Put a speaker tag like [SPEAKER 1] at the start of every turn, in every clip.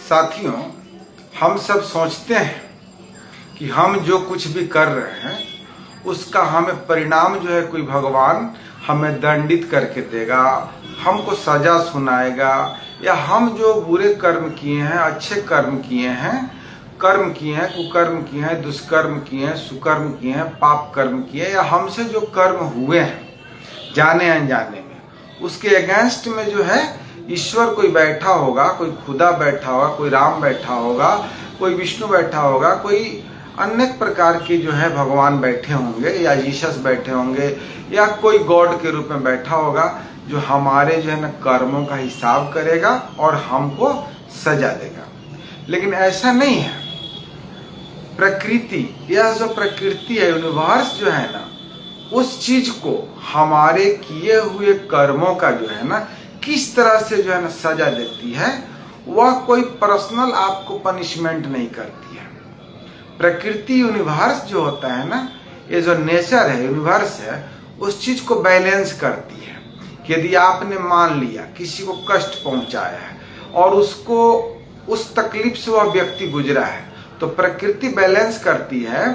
[SPEAKER 1] साथियों, हम सब सोचते हैं कि हम जो कुछ भी कर रहे हैं उसका हमें परिणाम जो है कोई भगवान हमें दंडित करके देगा, हमको सजा सुनाएगा, या हम जो बुरे कर्म किए हैं, अच्छे कर्म किए हैं, कुकर्म किए हैं, दुष्कर्म किए हैं, सुकर्म किए हैं, पाप कर्म किए, या हमसे जो कर्म हुए हैं जाने अनजाने में, उसके अगेंस्ट में जो है ईश्वर कोई बैठा होगा, कोई खुदा बैठा होगा, कोई राम बैठा होगा, कोई विष्णु बैठा होगा, कोई अनेक प्रकार के जो है भगवान बैठे होंगे, या जीसस बैठे होंगे, या कोई गॉड के रूप में बैठा होगा जो हमारे जो है ना कर्मों का हिसाब करेगा और हमको सजा देगा। लेकिन ऐसा नहीं है। प्रकृति, यह जो प्रकृति है, यूनिवर्स जो है ना, उस चीज को हमारे किए हुए कर्मों का जो है ना किस तरह से जो है ना सजा देती है, वह कोई पर्सनल आपको पनिशमेंट नहीं करती है। प्रकृति, यूनिवर्स जो होता है ना, ये जो नेचर है, यूनिवर्स है, उस चीज को बैलेंस करती है। यदि आपने मान लिया किसी को कष्ट पहुंचाया है और उसको उस तकलीफ से वह व्यक्ति गुजरा है, तो प्रकृति बैलेंस करती है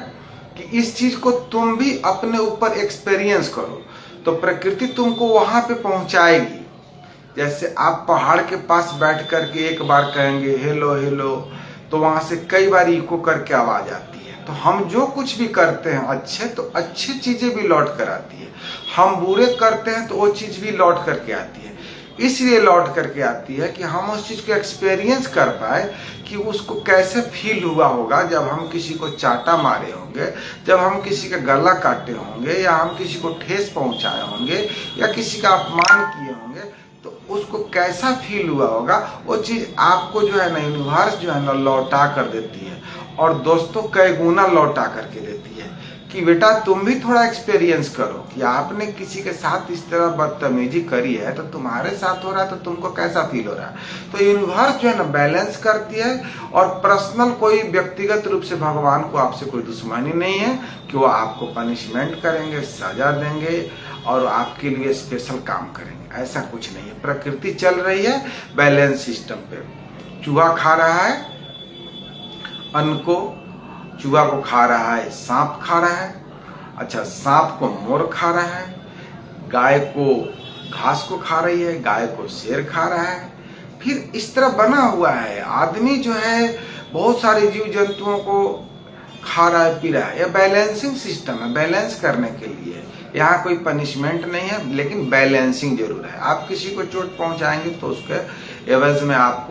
[SPEAKER 1] कि इस चीज को तुम भी अपने ऊपर एक्सपीरियंस करो, तो प्रकृति तुमको वहां पे पहुंचाएगी। जैसे आप पहाड़ के पास बैठ करके एक बार कहेंगे हेलो हेलो, तो वहां से कई बार इको करके आवाज आती है। तो हम जो कुछ भी करते हैं अच्छे, तो अच्छी चीजें भी लौट कर आती है। हम बुरे करते हैं तो वो चीज भी लौट करके आती है। इसलिए लौट करके आती है कि हम उस चीज को एक्सपीरियंस कर पाए कि उसको कैसे फील हुआ होगा जब हम किसी को चाटा मारे होंगे, जब हम किसी का गला काटे होंगे, या हम किसी को ठेस पहुंचाए होंगे, या किसी का अपमान किए होंगे, तो उसको कैसा फील हुआ होगा। वो चीज आपको जो है ना यूनिवर्स जो है ना लौटा कर देती है, और दोस्तों कई गुना लौटा करके देती है कि बेटा तुम भी थोड़ा एक्सपीरियंस करो कि आपने किसी के साथ इस तरह बदतमीजी करी है, तो तुम्हारे साथ हो रहा है तो तुमको कैसा फील हो रहा है। तो यूनिवर्स जो है ना बैलेंस करती है, और पर्सनल कोई व्यक्तिगत रूप से भगवान को आपसे कोई दुश्मनी नहीं है कि वो आपको पनिशमेंट करेंगे, सजा देंगे और आपके लिए स्पेशल काम करेंगे। ऐसा कुछ नहीं है। प्रकृति चल रही है बैलेंस सिस्टम पे। चूहा खा रहा है अन्न को, चूहा को खा रहा है सांप खा रहा है, अच्छा सांप को मोर खा रहा है, गाय को घास को खा रही है, गाय को शेर खा रहा है। फिर इस तरह बना हुआ है। आदमी जो है बहुत सारे जीव जंतुओं को खा रहा है, पी रहा है। यह बैलेंसिंग सिस्टम है, बैलेंस करने के लिए। यहाँ कोई पनिशमेंट नहीं है, लेकिन बैलेंसिंग जरूर है। आप किसी को चोट पहुंचाएंगे तो उसके एवज में आपको